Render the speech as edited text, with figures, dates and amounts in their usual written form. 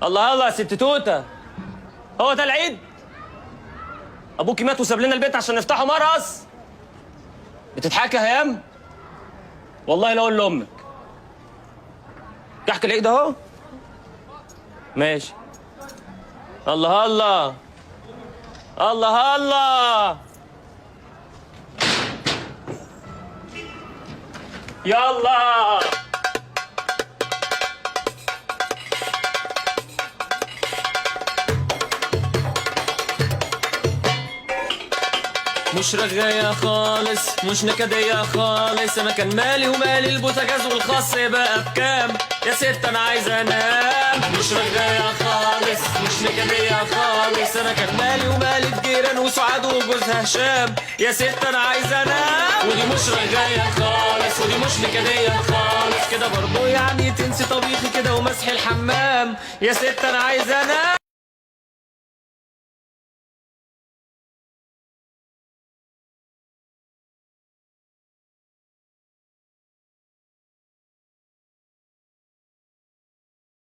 الله الله يا ست توته، هو ده العيد؟ ابوكي مات وساب لنا البيت عشان نفتحه مرقص؟ بتضحكي يا هيام؟ والله لا اقول لامك. كحك العيد اهو. ماشي. الله الله الله الله. يلا مش رغاية خالص، مش نكدية خالص. انا كان مالي ومالي البوتاجاز والخاص بقى بكام؟ يا ست انا عايز انام. مش رغاية خالص، مش نكدية خالص. انا كان مالي ومالي الجيران وسعاد وجوزها هشام. يا ست انا عايز انام. ودي مش رغاية خالص، ودي مش نكدية خالص. كده برضه يعني تنسي طبيخي كده ومسح الحمام. يا ست انا عايز انام.